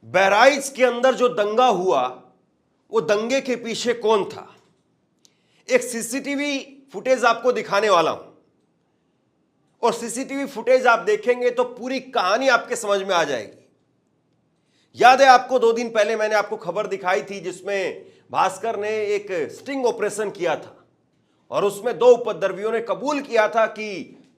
बहराइच के अंदर जो दंगा हुआ, वो दंगे के पीछे कौन था? एक सीसीटीवी फुटेज आपको दिखाने वाला हूं और सीसीटीवी फुटेज आप देखेंगे तो पूरी कहानी आपके समझ में आ जाएगी। याद है आपको 2 दिन पहले मैंने आपको खबर दिखाई थी जिसमें भास्कर ने एक स्टिंग ऑपरेशन किया था और उसमें 2 उपद्रवियों ने कबूल किया था कि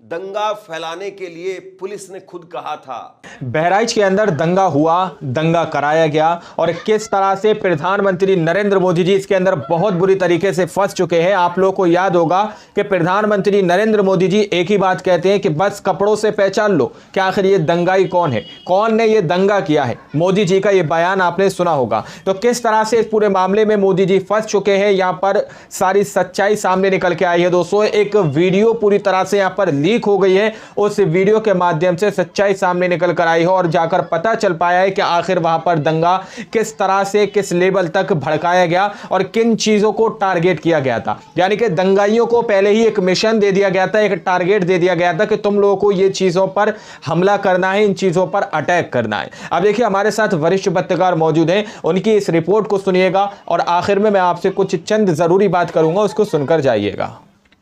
दंगा फैलाने के लिए पुलिस ने खुद कहा था। बहराइच के अंदर दंगा हुआ, दंगा कराया गया और किस तरह से प्रधानमंत्री नरेंद्र मोदी जी इसके अंदर बहुत बुरी तरीके से फंस चुके हैं। आप लोगों को याद होगा कि प्रधानमंत्री नरेंद्र मोदी जी एक ही बात कहते हैं कि बस कपड़ों से पहचान लो कि आखिर ये दंगाई कौन है, कौन ने ये दंगा किया है। मोदी जी का ये बयान आपने सुना होगा। तो किस तरह से इस पूरे मामले में मोदी जी फंस चुके हैं, यहां पर सारी सच्चाई सामने निकल के आई है। दोस्तों, एक वीडियो पूरी तरह से यहां पर लीक हो गई है। उस वीडियो के माध्यम से सच्चाई सामने निकल कर आई है और जाकर पता चल पाया है कि आखिर वहां पर दंगा किस तरह से किस लेवल तक भड़काया गया और किन चीजों को टारगेट किया गया था। यानी कि दंगाइयों को पहले ही एक मिशन दे दिया गया था, एक टारगेट दे दिया गया था कि तुम लोगों को ये चीजों पर हमला करना है, इन चीजों पर अटैक करना है। अब देखिए, हमारे साथ वरिष्ठ पत्रकार मौजूद हैं, उनकी इस रिपोर्ट को सुनिएगा और आखिर में मैं आपसे कुछ चंद जरूरी बात करूंगा, उसको सुनकर जाइएगा।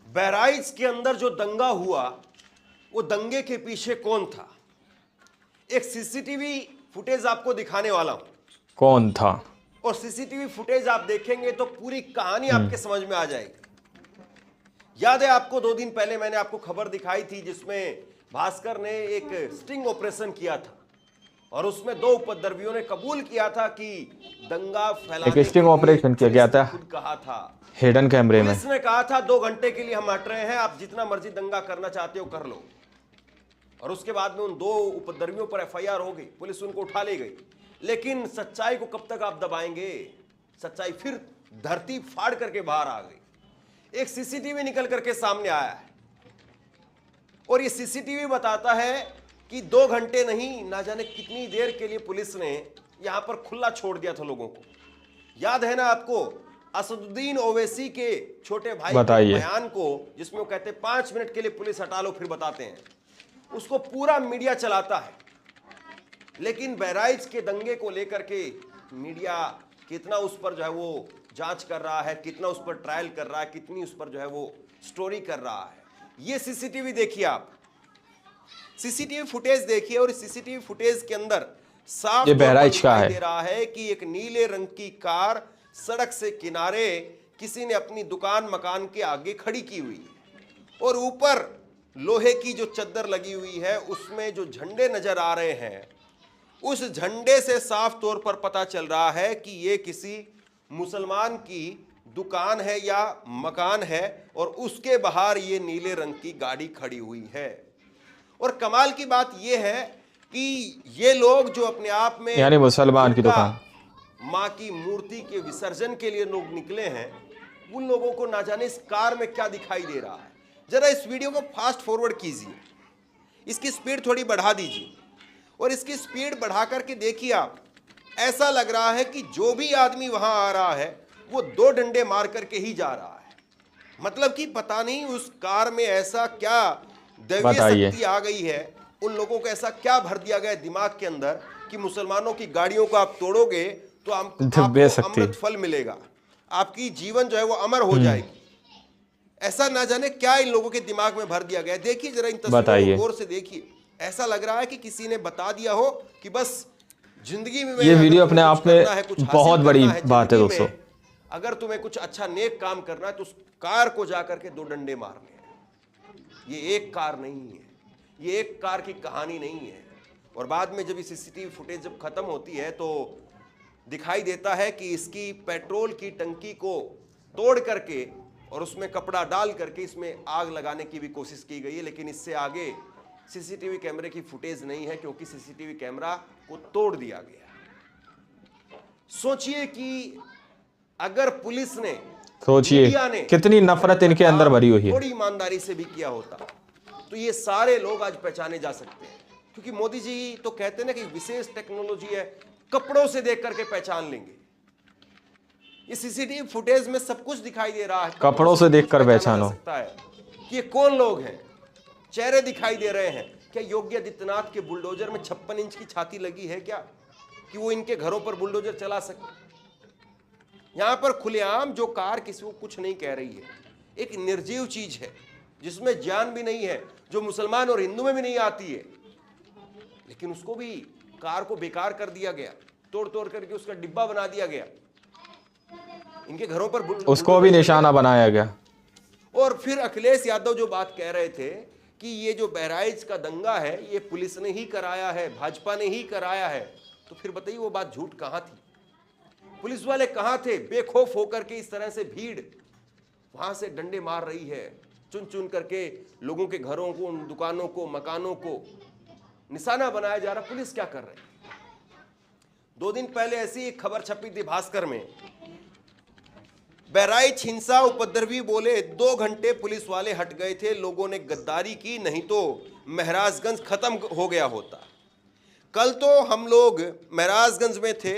बहराइच के अंदर जो दंगा हुआ, वो दंगे के पीछे कौन था? एक सीसीटीवी फुटेज आपको दिखाने वाला हूं। कौन था? और सीसीटीवी फुटेज आप देखेंगे तो पूरी कहानी आपके समझ में आ जाएगी। याद है आपको 2 दिन पहले मैंने आपको खबर दिखाई थी जिसमें भास्कर ने एक स्टिंग ऑपरेशन किया था और उसमें 2 उपद्रवियों ने कबूल किया था कि दंगा फैलाने एक स्टिंग ऑपरेशन किया गया था, खुद कहा था हिडन कैमरे में। पुलिस ने कहा था 2 घंटे के लिए हम हट रहे हैं, आप जितना मर्जी दंगा करना चाहते हो कर लो। और उसके बाद में उन 2 उपद्रवियों पर एफआईआर हो गई, पुलिस उनको उठा ले गई। लेकिन सच्चाई को कब तक आप दबाएंगे? सच्चाई फिर धरती फाड़ करके बाहर आ गई। एक सीसीटीवी निकल करके सामने आया है और ये सीसीटीवी बताता है कि 2 घंटे नहीं, ना जाने कितनी देर के लिए पुलिस ने यहां पर खुला छोड़ दिया था लोगों को। याद है ना आपको असदुद्दीन ओवैसी के छोटे भाई के बयान को, जिसमें वो कहते 5 मिनट के लिए पुलिस हटा लो फिर बताते हैं। उसको पूरा मीडिया चलाता है। लेकिन बहराइच के दंगे को लेकर के मीडिया कितना उस पर जो है वो जांच कर रहा है, कितना उस पर ट्रायल कर रहा है, कितनी उस पर जो है वो स्टोरी कर रहा है। ये सीसीटीवी देखिए, आप सीसीटीवी फुटेज देखिए और इस सीसीटीवी फुटेज के अंदर साफ बहराइच का है, दे रहा है कि एक नीले रंग की कार सड़क से किनारे किसी ने अपनी दुकान मकान के आगे खड़ी की हुई है और ऊपर लोहे की जो चद्दर लगी हुई है उसमें जो झंडे नजर आ रहे हैं, उस झंडे से साफ तौर पर पता चल रहा है कि ये किसी मुसलमान की दुकान है या मकान है और उसके बाहर ये नीले रंग की गाड़ी खड़ी हुई है। और कमाल की बात ये है कि ये लोग जो अपने आप में यानी मुसलमान की दुकान, माँ की मूर्ति के विसर्जन के लिए लोग निकले हैं, उन लोगों को ना जाने इस कार में क्या दिखाई दे रहा है। जरा इस वीडियो को फास्ट फॉरवर्ड कीजिए, इसकी स्पीड थोड़ी बढ़ा दीजिए और इसकी स्पीड बढ़ा करके देखिए आप। ऐसा लग रहा है कि जो भी आदमी वहां आ रहा है वो 2 डंडे मार करके ही जा रहा है। मतलब कि पता नहीं उस कार में ऐसा क्या दैवीय शक्ति आ गई है, उन लोगों को ऐसा क्या भर दिया गया दिमाग के अंदर कि मुसलमानों की गाड़ियों को आप तोड़ोगे तो आपको अमृत फल मिलेगा, आपकी जीवन जो है वो अमर हो जाएगी। ऐसा ना जाने क्या इन लोगों के दिमाग में भर दिया गया। देखिए जरा इन तस्वीरों को गौर से देखिए। ऐसा लग रहा है कि किसी ने बता दिया हो कि बस जिंदगी में ये वीडियो अपने आप में बहुत बड़ी बात है दोस्तों। अगर तुम्हें कुछ अच्छा नेक काम करना है तो उस कार को जाकर के 2 डंडे मारने हैं। ये एक कार नहीं है, ये एक कार की कहानी नहीं है। और बाद में जब ये सीसीटीवी फुटेज जब खत्म होती है तो दिखाई देता है कि इसकी पेट्रोल की टंकी को तोड़ करके और उसमें कपड़ा डाल करके इसमें आग लगाने की भी कोशिश की गई है। लेकिन इससे आगे सीसीटीवी कैमरे की फुटेज नहीं है क्योंकि सीसीटीवी कैमरा को तोड़ दिया गया। सोचिए कि अगर पुलिस ने, सोचिए कितनी नफरत इनके अंदर भरी हुई है, थोड़ी ईमानदारी से भी किया होता तो ये सारे लोग आज पहचाने जा सकते हैं। क्योंकि मोदी जी तो कहते हैं ना कि विशेष टेक्नोलॉजी है, कपड़ों से देख करके पहचान लेंगे। ये सीसीटीवी फुटेज में सब कुछ दिखाई दे रहा है, कपड़ों से देखकर पहचानो सकता है कि ये कौन लोग हैं। चेहरे दिखाई दे रहे हैं। क्या योगी आदित्यनाथ के बुलडोजर में 56 इंच की छाती लगी है क्या? कि वो इनके घरों पर बुलडोजर चला सके। यहां पर खुलेआम जो कार किसी को कुछ नहीं कह रही है, एक निर्जीव चीज है जिसमें जान भी नहीं है, जो मुसलमान और हिंदू में भी नहीं आती है, लेकिन उसको भी कार को बेकार कर दिया गया, तोड़ तोड़ करके उसका डिब्बा बना दिया गया, इनके घरों पर उसको भी निशाना बनाया गया। और फिर अखिलेश यादव जो बात कह रहे थे कि ये जो बहराइच का दंगा है ये पुलिस ने ही कराया है, भाजपा ने ही कराया है, तो फिर बताइए वो बात झूठ कहां थी? पुलिस वाले कहां थे? बेखौफ होकर के इस तरह से भीड़ वहां से डंडे मार रही है, चुन चुन करके लोगों के घरों को, दुकानों को, मकानों को निशाना बनाया जा रहा। पुलिस क्या कर रही? 2 दिन पहले ऐसी एक खबर छपी थी भास्कर में, बहराइच हिंसा उपद्रवी बोले 2 घंटे पुलिस वाले हट गए थे, लोगों ने गद्दारी की, नहीं तो महराजगंज खत्म हो गया होता। कल तो हम लोग महराजगंज में थे,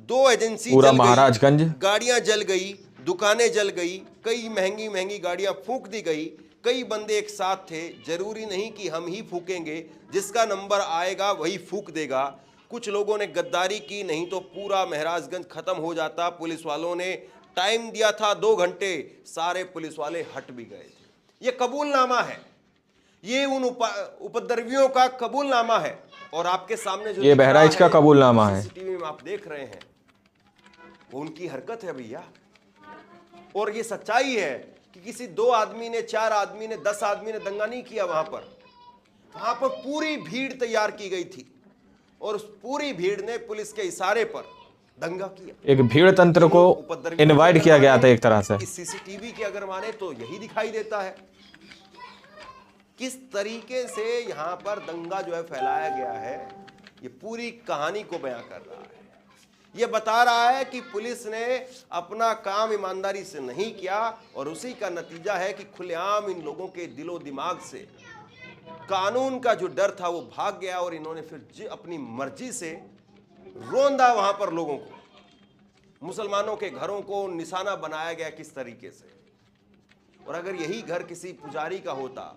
2 एजेंसी पूरा जल महाराजगंज, गाड़ियां जल गई, दुकानें जल गई, कई महंगी महंगी गाड़ियां फूंक दी गई, कई बंदे एक साथ थे। जरूरी नहीं कि हम ही फूकेंगे, जिसका नंबर आएगा वही फूक देगा। कुछ लोगों ने गद्दारी की, नहीं तो पूरा महराजगंज खत्म हो जाता। पुलिस वालों ने टाइम दिया था 2 घंटे, सारे पुलिस वाले हट भी गए थे। ये कबूलनामा है, ये उन उपद्रवियों का कबूलनामा है। और आपके सामने जो ये बहराइच का कबूलनामा है, सीसीटीवी में आप देख रहे हैं, वो उनकी हरकत है भैया। और ये सच्चाई है कि किसी 2 आदमी ने, 4 आदमी ने, 10 आदमी ने दंगा नहीं किया। वहां पर पूरी भीड़ तैयार की गई थी और उस पूरी भीड़ ने पुलिस के इशारे पर दंगा किया। एक भीड़ तंत्र को इनवाइट किया गया था एक तरह से। इस सीसीटीवी के अगर माने तो यही दिखाई देता है किस तरीके से यहां पर दंगा जो है फैलाया गया है। ये पूरी कहानी को बयां कर रहा है। ये बता रहा है कि पुलिस ने अपना काम ईमानदारी से नहीं किया और उसी का नतीजा है कि खुलेआम इन लोगों के दिलो दिमाग से कानून का जो डर था वो भाग गया और इन्होंने फिर अपनी मर्जी से रोंदा वहां पर लोगों को। मुसलमानों के घरों को निशाना बनाया गया किस तरीके से। और अगर यही घर किसी पुजारी का होता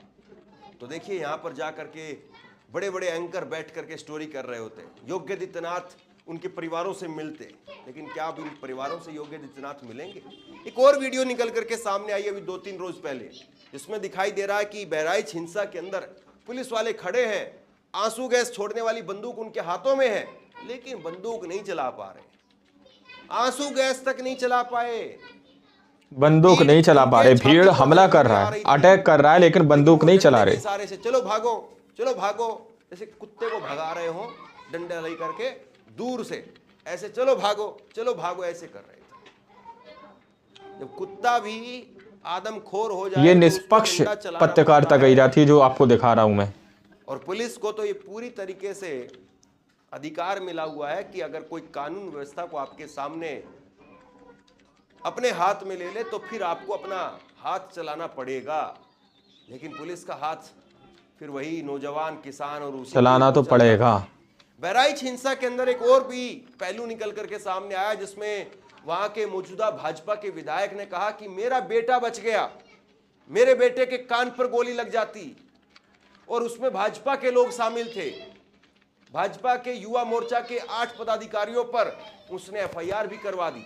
तो देखिए यहां पर जाकर के बड़े बड़े एंकर बैठ करके स्टोरी कर रहे होते, योगी आदित्यनाथ उनके परिवारों से मिलते, लेकिन क्या अब इन परिवारों से योगी आदित्यनाथ मिलेंगे? एक और वीडियो निकल करके सामने आई अभी 2-3 रोज पहले, जिसमें दिखाई दे रहा है कि बहराइच हिंसा के अंदर पुलिस वाले खड़े हैं, आंसू गैस छोड़ने वाली बंदूक उनके हाथों में है, लेकिन बंदूक नहीं चला पा रहे, आंसू गैस तक नहीं चला पाए, बंदूक नहीं चला पा रहे। भीड़ हमला कर रहा है, अटैक कर रहा है, लेकिन बंदूक नहीं चला रहे। सारे से चलो भागो, चलो भागो, जैसे कुत्ते को भगा रहे हो डंडा ले करके दूर से, ऐसे चलो भागो ऐसे कर रहे थे। जब कुत्ता भी आदमखोर हो जाए, ये निष्पक्ष पत्रकारिता गई जाती है जो आपको दिखा रहा हूं मैं। और पुलिस को तो ये पूरी तरीके से अधिकार मिला हुआ है कि अगर कोई कानून व्यवस्था को आपके सामने अपने हाथ में ले ले तो फिर आपको अपना हाथ चलाना पड़ेगा, लेकिन पुलिस का हाथ फिर वही नौजवान किसान और उसी चलाना तो पड़ेगा। बहराइच हिंसा के अंदर एक और भी पहलू निकल करके सामने आया, जिसमें वहां के मौजूदा भाजपा के विधायक ने कहा कि मेरा बेटा बच गया, मेरे बेटे के कान पर गोली लग जाती, और उसमें भाजपा के लोग शामिल थे। भाजपा के युवा मोर्चा के 8 पदाधिकारियों पर उसने एफआईआर भी करवा दी,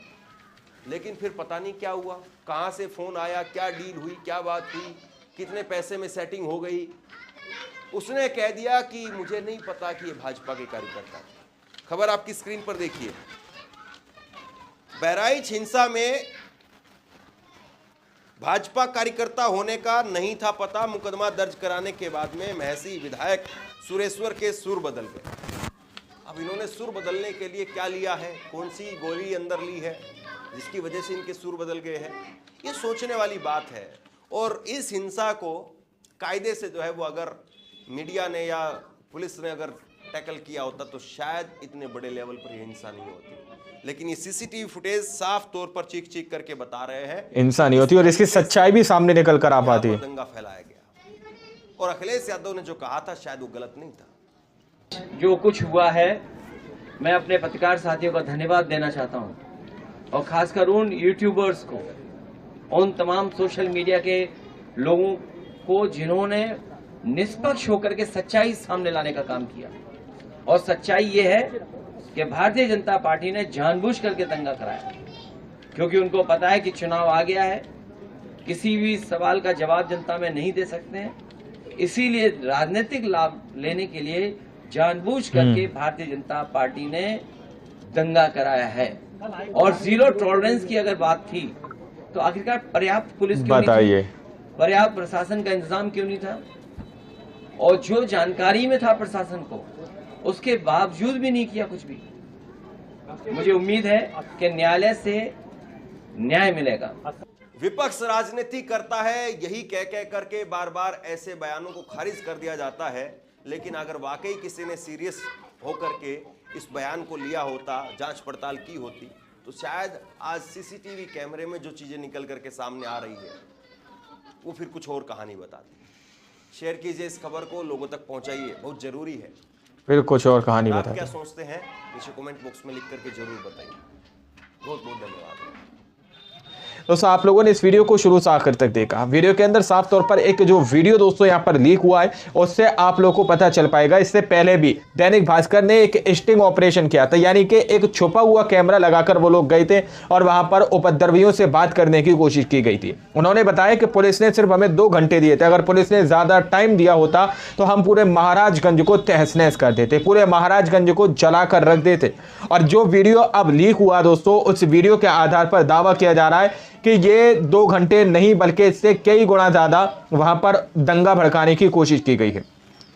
लेकिन फिर पता नहीं क्या हुआ, कहां से फोन आया, क्या डील हुई, क्या बात हुई, कितने पैसे में सेटिंग हो गई। उसने कह दिया कि मुझे नहीं पता कि ये भाजपा के कार्यकर्ता थे। खबर आपकी स्क्रीन पर देखिए। बहराइच हिंसा में भाजपा कार्यकर्ता होने का नहीं था पता, मुकदमा दर्ज कराने के बाद में महसी विधायक सुरेश्वर के सुर बदल गए। अब इन्होंने सुर बदलने के लिए क्या लिया है, कौन सी गोली अंदर ली है जिसकी वजह से इनके सुर बदल गए हैं, ये सोचने वाली बात है। और इस हिंसा को कायदे से जो है वो अगर मीडिया ने या पुलिस ने अगर टैकल किया होता तो शायद इतने बड़े लेवल पर ये हिंसा नहीं होती, लेकिन ये सीसीटीवी फुटेज साफ तौर पर चीख करके बता रहे हैं हिंसा नहीं होती और इसकी सच्चाई भी सामने निकल कर आ पाती है। दंगा फैलाया गया और अखिलेश यादव ने जो कहा था शायद वो गलत नहीं था। जो कुछ हुआ है, मैं अपने पत्रकार साथियों का धन्यवाद देना चाहता हूं और खासकर उन यूट्यूबर्स को, उन तमाम सोशल मीडिया के लोगों को जिन्होंने निष्पक्ष होकर के सच्चाई सामने लाने का काम किया। और सच्चाई ये है कि भारतीय जनता पार्टी ने जानबूझ करके दंगा कराया, क्योंकि उनको पता है कि चुनाव आ गया है, किसी भी सवाल का जवाब जनता में नहीं दे सकते हैं, इसीलिए राजनीतिक लाभ लेने के लिए जानबूझ करके भारतीय जनता पार्टी ने दंगा कराया है। और जीरो टॉलरेंस की अगर बात थी तो आखिरकार पर्याप्त पुलिस क्यों नहीं थी? पर्याप्त प्रशासन का इंतजाम क्यों नहीं था? और जो जानकारी में था प्रशासन को, उसके बावजूद भी नहीं किया कुछ भी। मुझे उम्मीद है कि न्यायालय से न्याय मिलेगा। विपक्ष राजनीति करता है, यही कह करके बार बार ऐसे बयानों को खारिज कर दिया जाता है, लेकिन अगर वाकई किसी ने सीरियस होकर के इस बयान को लिया होता, जांच पड़ताल की होती, तो शायद आज सीसीटीवी कैमरे में जो चीजें निकल करके सामने आ रही है वो फिर कुछ और कहानी बताती। शेयर कीजिए इस खबर को, लोगों तक पहुंचाइए, बहुत जरूरी है। फिर कुछ और कहानी आप बताते क्या सोचते हैं नीचे कमेंट बॉक्स में लिख करके जरूर बताइए। बहुत बहुत धन्यवाद। दोस्तों, आप लोगों ने इस वीडियो को शुरू से आखिर तक देखा। वीडियो के अंदर साफ तौर पर एक जो वीडियो दोस्तों यहाँ पर लीक हुआ है उससे आप लोगों को पता चल पाएगा। इससे पहले भी दैनिक भास्कर ने एक स्टिंग ऑपरेशन किया था, यानी कि एक छुपा हुआ कैमरा लगाकर वो लोग गए थे और वहां पर उपद्रवियों से बात करने की कोशिश की गई थी। उन्होंने बताया कि पुलिस ने सिर्फ हमें 2 घंटे दिए थे, अगर पुलिस ने ज्यादा टाइम दिया होता तो हम पूरे महाराजगंज को तहस नहस कर देते, पूरे महाराजगंज को जलाकर रख देते। और जो वीडियो अब लीक हुआ दोस्तों, उस वीडियो के आधार पर दावा किया जा रहा है कि ये 2 घंटे नहीं बल्कि इससे कई गुना ज्यादा वहां पर दंगा भड़काने की कोशिश की गई है।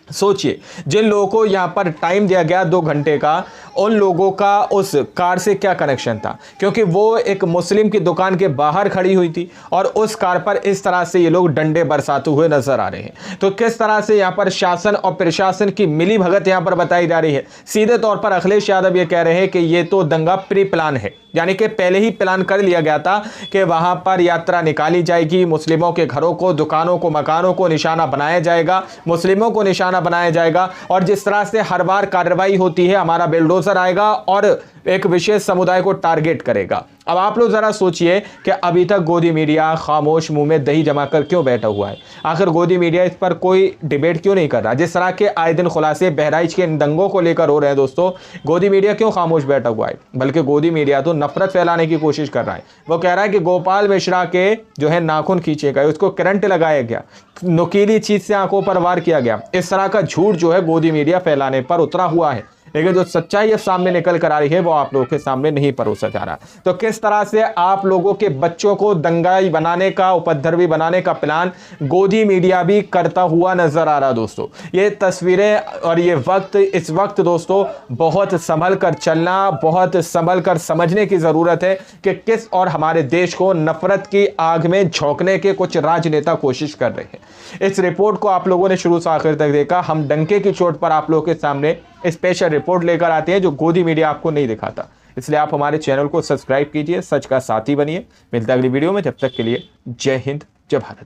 सोचिए, जिन लोगों को यहां पर टाइम दिया गया 2 घंटे का, उन लोगों का उस कार से क्या कनेक्शन था? क्योंकि वो एक मुस्लिम की दुकान के बाहर खड़ी हुई थी और उस कार पर इस तरह से ये लोग डंडे बरसाते हुए नजर आ रहे हैं। तो किस तरह से यहां पर शासन और प्रशासन की मिली भगत यहां पर बताई जा रही है। सीधे तौर पर अखिलेश यादव ये कह रहे हैं कि ये तो दंगा प्री प्लान है, यानी कि पहले ही प्लान कर लिया गया था कि वहां पर यात्रा निकाली जाएगी, मुस्लिमों के घरों को, दुकानों को, मकानों को निशाना बनाया जाएगा, मुस्लिमों को निशाना बनाया जाएगा, और जिस तरह से हर बार कार्रवाई होती है, हमारा बुलडोजर आएगा और एक विशेष समुदाय को टारगेट करेगा। अब आप लोग जरा सोचिए कि अभी तक गोदी मीडिया खामोश मुंह में दही जमाकर क्यों बैठा हुआ है? आखिर गोदी मीडिया इस पर कोई डिबेट क्यों नहीं कर रहा? जिस तरह के आए दिन खुलासे बहराइच के इन दंगों को लेकर हो रहे हैं दोस्तों, गोदी मीडिया क्यों खामोश बैठा हुआ है? बल्कि गोदी मीडिया तो नफरत फैलाने की कोशिश कर रहा है। वो कह रहा है कि गोपाल मिश्रा के जो है नाखून खींचे गए, उसको करंट लगाया गया, नुकीली चीज से आंखों पर वार किया गया। इस तरह का झूठ जो है गोदी मीडिया फैलाने पर उतरा हुआ है, लेकिन जो सच्चाई अब सामने निकल कर आ रही है वो आप लोगों के सामने नहीं परोसा जा रहा। तो किस तरह से आप लोगों के बच्चों को दंगाई बनाने का, उपद्रवी बनाने का प्लान गोदी मीडिया भी करता हुआ नजर आ रहा दोस्तों। ये तस्वीरें और ये वक्त, इस वक्त दोस्तों बहुत संभल कर चलना, बहुत संभल कर समझने की जरूरत है कि किस और हमारे देश को नफरत की आग में झोंकने के कुछ राजनेता कोशिश कर रहे हैं। इस रिपोर्ट को आप लोगों ने शुरू से आखिर तक देखा। हम डंके की चोट पर आप लोगों के सामने स्पेशल रिपोर्ट लेकर आते हैं जो गोदी मीडिया आपको नहीं दिखाता। इसलिए आप हमारे चैनल को सब्सक्राइब कीजिए, सच का साथी बनिए। मिलता है अगली वीडियो में, जब तक के लिए जय हिंद, जय भारत।